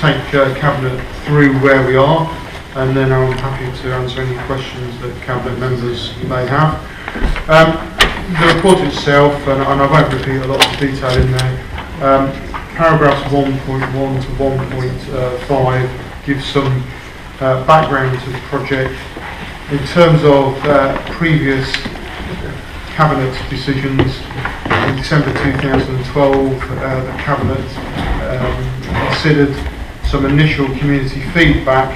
take Cabinet through where we are, and then I'm happy to answer any questions that Cabinet members may have. The report itself, and I won't repeat a lot of detail in there, paragraphs 1.1 to 1.5 give some background to the project. In terms of previous Cabinet decisions, in December 2012, the Cabinet considered some initial community feedback,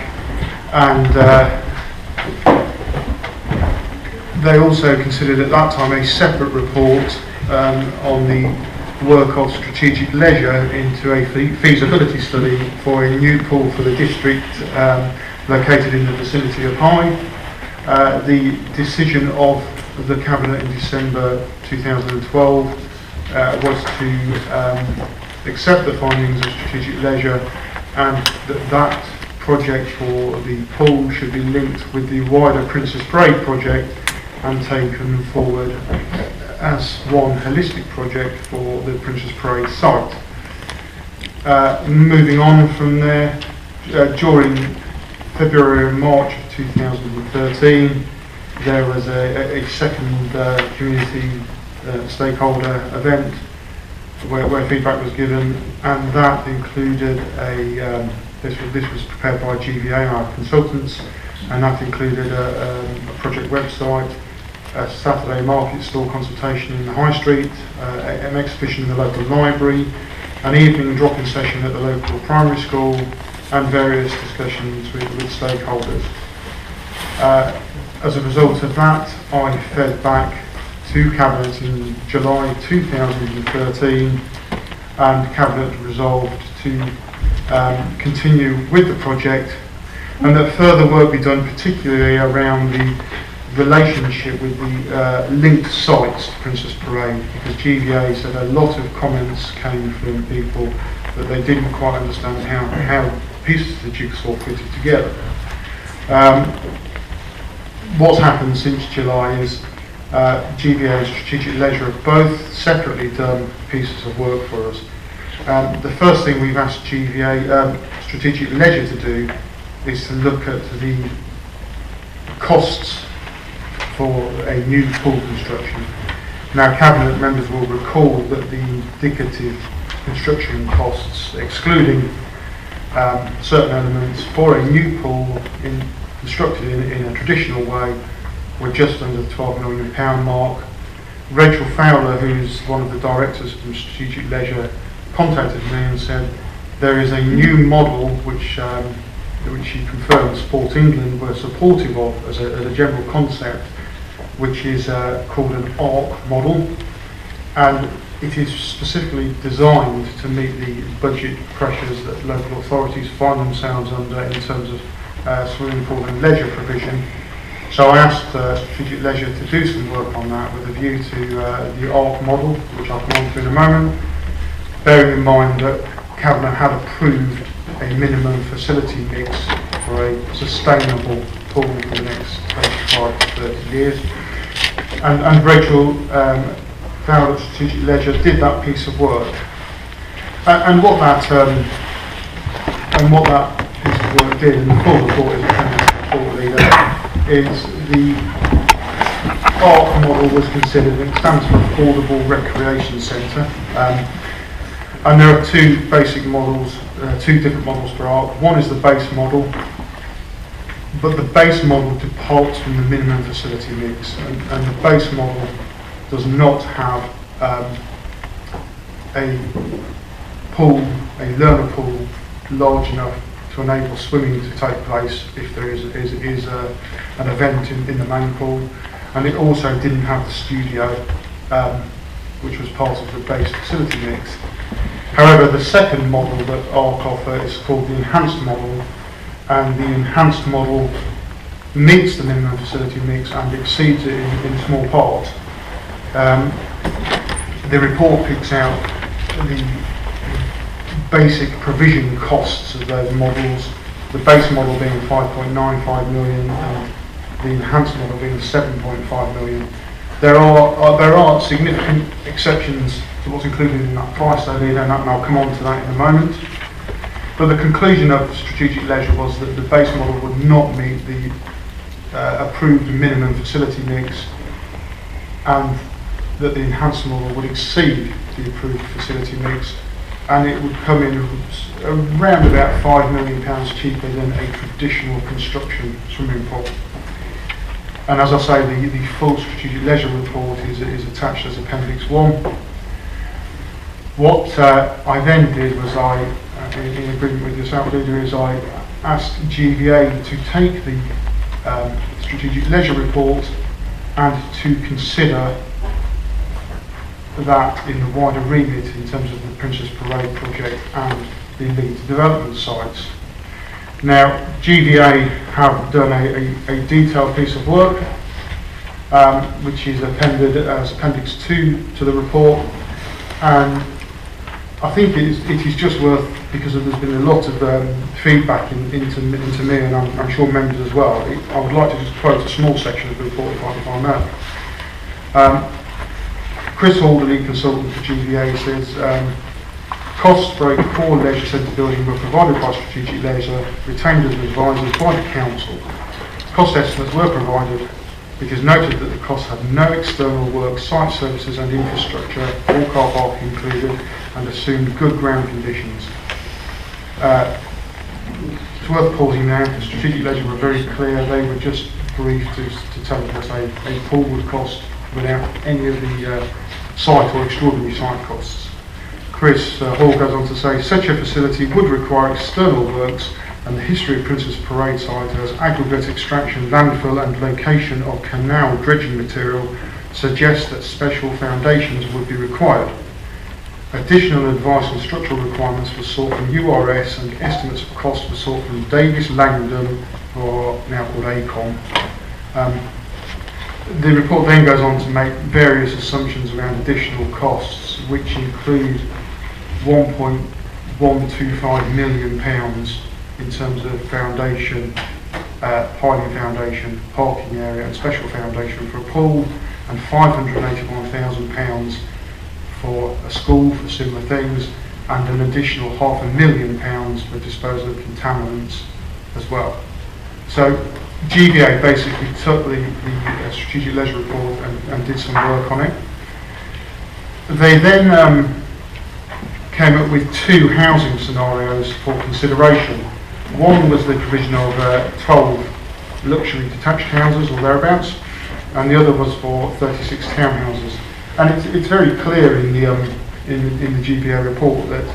and they also considered at that time a separate report on the work of strategic leisure into a feasibility study for a new pool for the district located in the vicinity of Hyde. The decision of the Cabinet in December 2012 was to accept the findings of strategic leisure, and that project for the pool should be linked with the wider Princess Parade project and taken forward as one holistic project for the Princess Parade site. Moving on from there, during February and March of 2013, there was a second community stakeholder event where feedback was given, and that included this was prepared by GVA, our consultants, and that included a project website, a Saturday market stall consultation in the High Street, an exhibition in the local library, an evening drop-in session at the local primary school, and various discussions with stakeholders. As a result of that, I fed back to Cabinet in July 2013, and Cabinet resolved to continue with the project, and that further work be done particularly around the relationship with the linked sites to Princess Parade, because GVA said a lot of comments came from people that they didn't quite understand how pieces of the jigsaw fitted together. What's happened since July is GVA and Strategic Leisure have both separately done pieces of work for us. The first thing we've asked GVA, Strategic Leisure to do is to look at the costs for a new pool construction. Now, Cabinet members will recall that the indicative construction costs, excluding certain elements for a new pool constructed in a traditional way, were just under the £12 million mark. Rachel Fowler, who's one of the directors from Strategic Leisure, contacted me and said there is a new model which she confirmed Sport England were supportive of as a general concept, which is called an ARC model, and it is specifically designed to meet the budget pressures that local authorities find themselves under in terms of swimming pool and leisure provision. So I asked Strategic Leisure to do some work on that with a view to the ARC model, which I'll come on to in a moment, bearing in mind that Cabinet had approved a minimum facility mix for a sustainable pool for the next 25 to 30 years. And Rachel Fowler at Strategic Leisure did that piece of work. And what that piece of work did, and the full report is report leader, is the ARC model was considered, it stands for Affordable Recreation Centre. And there are two basic models, two different models for ARC. One is the base model, but the base model departs from the minimum facility mix, and the base model does not have a pool, a learner pool, large enough to enable swimming to take place if there is an event in the main pool, and it also didn't have the studio, which was part of the base facility mix. However, the second model that ARC offer is called the enhanced model, and the enhanced model meets the minimum facility mix and exceeds it in small part. The report picks out the basic provision costs of those models, the base model being 5.95 million and the enhanced model being 7.5 million. There are significant exceptions to what's included in that price, though, and I'll come on to that in a moment. But the conclusion of strategic leisure was that the base model would not meet the approved minimum facility mix, and that the enhanced model would exceed the approved facility mix, and it would come in around about £5 million cheaper than a traditional construction swimming pool. And as I say, the full strategic leisure report is attached as Appendix 1. What I then did was in agreement with yourself, Leader, is I asked GVA to take the strategic leisure report and to consider that in the wider remit in terms of the Princess Parade project and the Leeds development sites. Now, GVA have done a detailed piece of work which is appended as Appendix 2 to the report, and I think it is just worth, because there's been a lot of feedback into me, and I'm sure members as well. I would like to just quote a small section of the report if I may. Chris Hall, the lead consultant for GVA, says costs for a core leisure centre building were provided by Strategic Leisure, retained as advisors by the council. Cost estimates were provided. It is noted that the costs had no external work, site services and infrastructure, all car park included, and assumed good ground conditions. It's worth pausing now, because Strategic Leisure were very clear. They were just briefed to tell us a pool would cost without any of the site or extraordinary site costs. Chris Hall goes on to say, such a facility would require external works, and the history of Princess Parade site as aggregate extraction, landfill and location of canal dredging material suggests that special foundations would be required. Additional advice on structural requirements were sought from URS, and estimates of cost were sought from Davis Langdon, or now called ACOM. The report then goes on to make various assumptions around additional costs, which include £1.125 million in terms of foundation, piling foundation, parking area and special foundation for a pool, and £581,000 for a school for similar things, and an additional £500,000 for disposal of contaminants as well. So GVA basically took the Strategic Leisure report and did some work on it. They then came up with two housing scenarios for consideration. One was the provision of 12 luxury detached houses or thereabouts, and the other was for 36 townhouses. And it's very clear in the GVA report that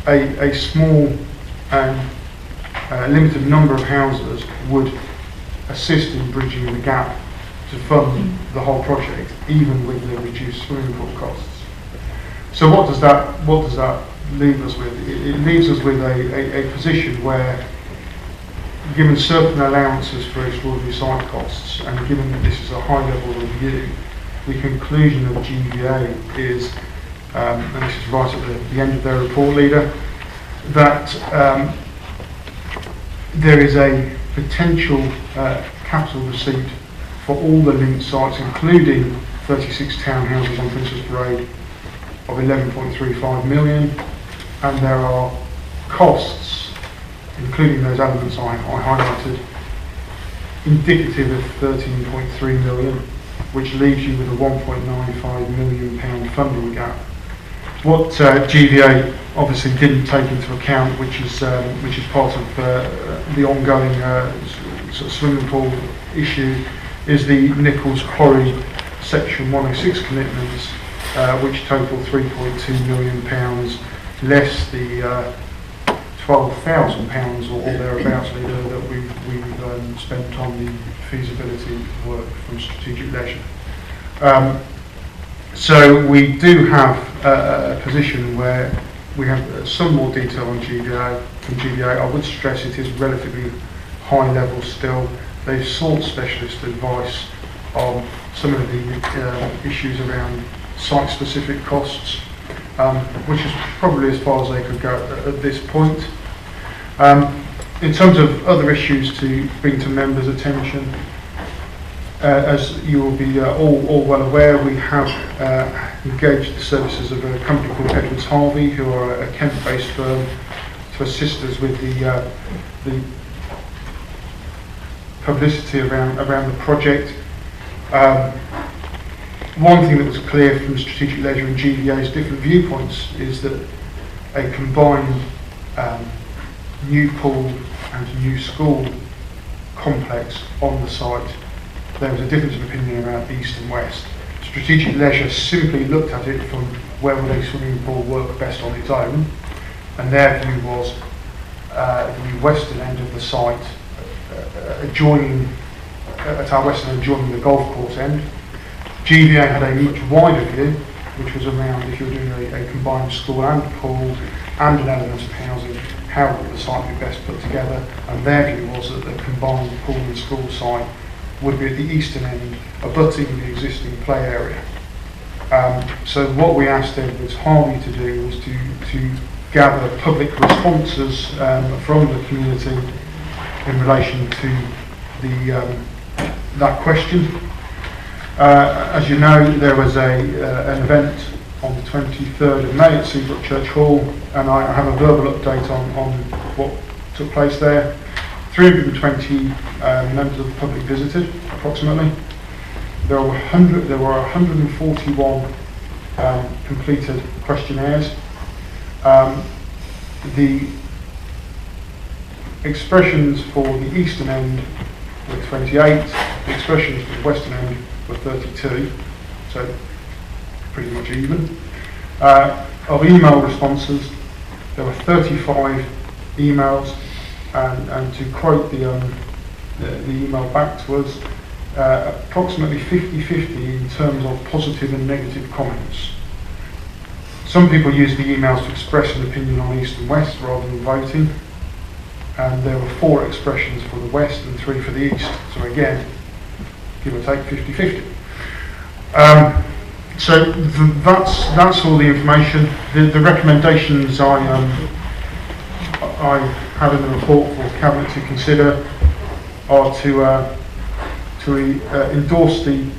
a small and limited number of houses would assist in bridging the gap to fund the whole project, even with the reduced swimming pool costs. So what does that leave us with? It leaves us with a position where, given certain allowances for extraordinary site costs, and given that this is a high-level review, the conclusion of GVA is, and this is right at the end of their report, Leader, that there is a potential capital receipt for all the linked sites, including 36 townhouses on Princess Parade, of 11.35 million, and there are costs, including those elements I highlighted, indicative of 13.3 million, which leaves you with a £1.95 million funding gap. What GVA obviously didn't take into account, which is part of the ongoing sort of swimming pool issue, is the Nichols Quarry Section 106 commitments, which total £3.2 million, less the £12,000 or thereabouts that we've spent on the feasibility work from Strategic Leisure. So we do have a position where we have some more detail on GVA. From GVA, I would stress it is relatively high level still. They've sought specialist advice on some of the issues around site-specific costs, which is probably as far as they could go at this point. In terms of other issues to bring to members' attention, as you will be all well aware, we have engaged the services of a company called Edwards Harvey, who are a Kent-based firm, to assist us with the publicity around the project. One thing that was clear from Strategic Leisure and GVA's different viewpoints is that a combined new pool and new school complex on the site, there was a difference of opinion around east and west. Strategic Leisure simply looked at it from where would a swimming pool work best on its own, and their view was the western end of the site adjoining, at our western end adjoining the golf course end. GVA had a much wider view, which was around if you're doing a combined school and pool and an element of housing, how would the site be best put together, and their view was that the combined pool and school site would be at the eastern end, abutting the existing play area. So what we asked Edwards Harvey to do was to gather public responses from the community in relation to that question. As you know, there was an event on the 23rd of May at Seabrook Church Hall, and I have a verbal update on what took place there. 320 members of the public visited, approximately. There were 141 completed questionnaires. The expressions for the eastern end were 28, the expressions for the western end were 32, so pretty much even. Of email responses, there were 35 emails, and to quote the email back to us, approximately 50-50 in terms of positive and negative comments. Some people use the emails to express an opinion on east and west rather than voting, and there were 4 expressions for the west and 3 for the east, so again, give or take 50-50. So that's all the information. The recommendations I have in the report for Cabinet to consider are to endorse the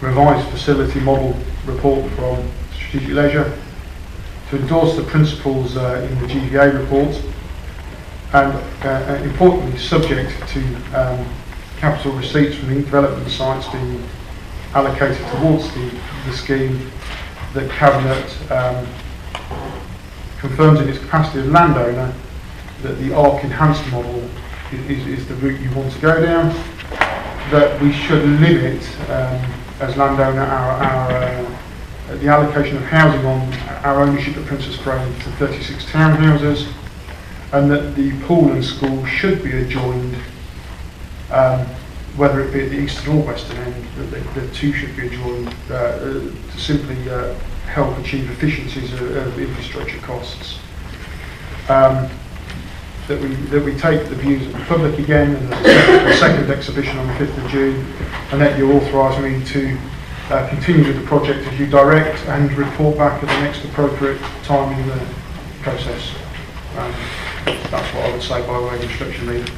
revised facility model report from Strategic Leisure, to endorse the principles in the GVA report, and importantly, subject to capital receipts from the development sites being allocated towards the scheme, that Cabinet confirms in its capacity as landowner that the ARC enhanced model is the route you want to go down, that we should limit as landowner the allocation of housing on our ownership at Princess Grove to 36 townhouses, and that the pool and school should be adjoined, whether it be at the eastern or western end, that the two should be adjoined to simply help achieve efficiencies of infrastructure costs. That we take the views of the public again, and there's a second exhibition on the 5th of June, and that you authorise me to continue with the project as you direct and report back at the next appropriate time in the process. That's what I would say by way of instruction, Leader.